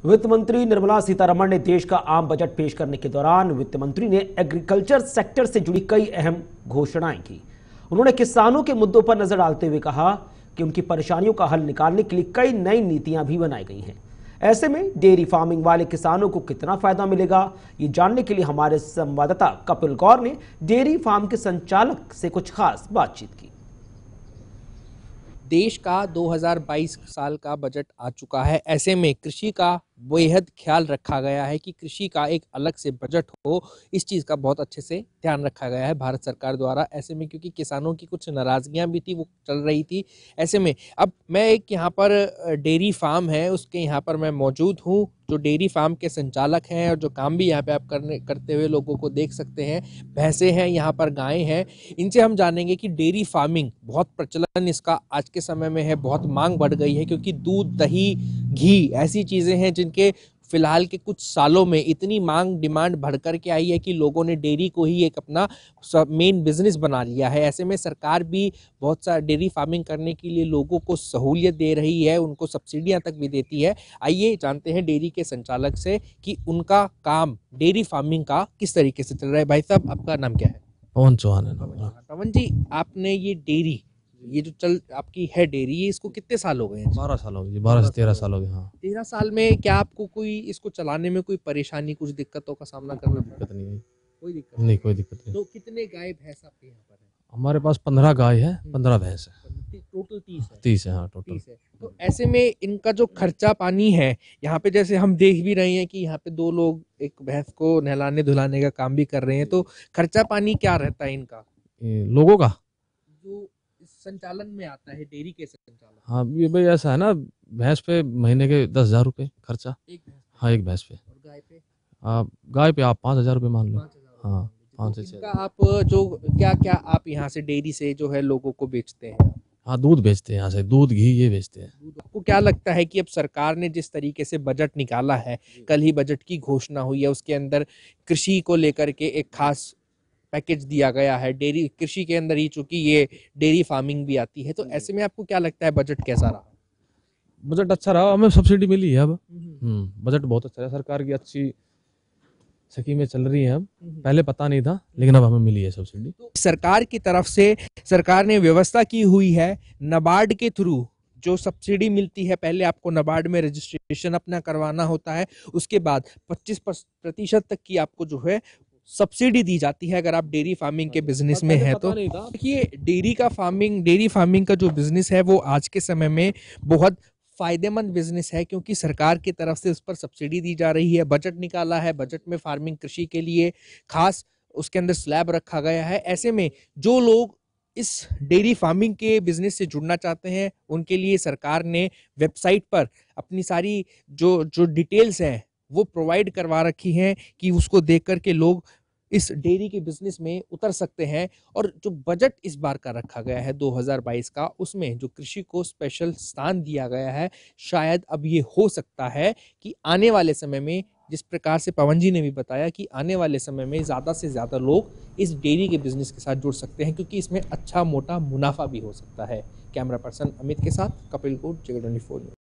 वित्त मंत्री निर्मला सीतारमण ने देश का आम बजट पेश करने के दौरान वित्त मंत्री ने एग्रीकल्चर सेक्टर से जुड़ी कई अहम घोषणाएं की। उन्होंने किसानों के मुद्दों पर नजर डालते हुए कहा कि उनकी परेशानियों का हल निकालने के लिए कई नई नीतियां भी बनाई गई हैं। ऐसे में डेयरी फार्मिंग वाले किसानों को कितना फायदा मिलेगा, ये जानने के लिए हमारे संवाददाता कपिल गौर ने डेयरी फार्म के संचालक से कुछ खास बातचीत की। देश का 2022 साल का बजट आ चुका है। ऐसे में कृषि का बेहद ख्याल रखा गया है कि कृषि का एक अलग से बजट हो। इस चीज़ का बहुत अच्छे से ध्यान रखा गया है भारत सरकार द्वारा। ऐसे में क्योंकि किसानों की कुछ नाराज़गियां भी थी, वो चल रही थी। ऐसे में अब मैं एक यहाँ पर डेयरी फार्म है उसके यहाँ पर मैं मौजूद हूँ, जो डेयरी फार्म के संचालक हैं और जो काम भी यहाँ पे आप करते हुए लोगों को देख सकते हैं। भैंसें हैं, यहाँ पर गायें हैं। इनसे हम जानेंगे कि डेयरी फार्मिंग बहुत प्रचलन इसका आज के समय में है, बहुत मांग बढ़ गई है क्योंकि दूध, दही, घी ऐसी चीज़ें हैं जिनके फिलहाल के कुछ सालों में इतनी डिमांड बढ़ कर के आई है कि लोगों ने डेयरी को ही एक अपना मेन बिजनेस बना लिया है। ऐसे में सरकार भी बहुत सा डेयरी फार्मिंग करने के लिए लोगों को सहूलियत दे रही है, उनको सब्सिडियां तक भी देती है। आइए जानते हैं डेयरी के संचालक से कि उनका काम डेयरी फार्मिंग का किस तरीके से चल रहा है। भाई साहब, आपका नाम क्या है? पवन चौहान है नाम। पवन जी, आपने ये डेयरी, ये जो चल आपकी है डेयरी, ये इसको कितने साल हो गए हैं? 12 साल हो गए, 12 से 13 साल हो गए। हाँ, 13 साल में क्या आपको कोई इसको चलाने में कोई परेशानी, कुछ दिक्कतों का सामना करना पड़ा? दिक्कत नहीं है। कोई दिक्कत नहीं, कोई दिक्कत नहीं। तो कितने गाय भैंस आपके यहाँ पर है? हमारे पास 15 गाय है, 15 भैंस है। टोटल 30 है। 30 है, हाँ टोटल। 30 है। तो ऐसे में इनका जो खर्चा पानी है यहाँ पे, जैसे हम देख भी रहे हैं कि यहाँ पे 2 लोग एक भैंस को नहलाने धुलाने का काम भी कर रहे हैं, तो खर्चा पानी क्या रहता है इनका, लोगों का जो इस संचालन में आता है डेयरी के संचालन? हाँ, ये भाई ऐसा है ना, भैंस पे महीने के 10,000 रुपये खर्चा। एक भैंस? हाँ, एक भैंस पे। और गाय पे? गाय पे आप 5,000 रुपये मान लो। 5,000? हाँ, 5 तो से 6। इनका आप जो क्या क्या आप यहाँ से डेयरी से जो है लोगों को बेचते हैं? हाँ, दूध बेचते हैं यहाँ से, दूध, घी ये बेचते हैं। आपको क्या लगता है कि अब सरकार ने जिस तरीके से बजट निकाला है, कल ही बजट की घोषणा हुई है, उसके अंदर कृषि को लेकर के एक खास पैकेज दिया गया है, डेयरी कृषि के अंदर ही, चूंकि ये डेयरी फार्मिंग भी आती है, तो ऐसे में आपको क्या लगता है बजट कैसा रहा? बजट अच्छा रहा, हमें सब्सिडी मिली है अब। बजट बहुत अच्छा है, सरकार की अच्छी स्कीमें चल रही हैं। अब पहले पता नहीं था, लेकिन अब हमें मिली है सब्सिडी। तो सरकार की तरफ से सरकार ने व्यवस्था की हुई है नाबार्ड के थ्रू जो सब्सिडी मिलती है। पहले आपको नाबार्ड में रजिस्ट्रेशन अपना करवाना होता है, उसके बाद 25% तक की आपको जो है सब्सिडी दी जाती है अगर आप डेयरी फार्मिंग के बिजनेस में है। तो देखिए, डेयरी फार्मिंग का जो बिजनेस है वो आज के समय में बहुत फायदेमंद बिजनेस है क्योंकि सरकार की तरफ से उस पर सब्सिडी दी जा रही है। बजट निकाला है, बजट में फार्मिंग कृषि के लिए खास उसके अंदर स्लैब रखा गया है। ऐसे में जो लोग इस डेयरी फार्मिंग के बिजनेस से जुड़ना चाहते हैं, उनके लिए सरकार ने वेबसाइट पर अपनी सारी जो डिटेल्स हैं वो प्रोवाइड करवा रखी हैं कि उसको देख करके लोग इस डेयरी के बिजनेस में उतर सकते हैं। और जो बजट इस बार का रखा गया है 2022 का, उसमें जो कृषि को स्पेशल स्थान दिया गया है, शायद अब ये हो सकता है कि आने वाले समय में, जिस प्रकार से पवन जी ने भी बताया, कि आने वाले समय में ज़्यादा से ज़्यादा लोग इस डेयरी के बिजनेस के साथ जुड़ सकते हैं क्योंकि इसमें अच्छा मोटा मुनाफा भी हो सकता है। कैमरा पर्सन अमित के साथ कपिल कोट, J24 न्यूज़।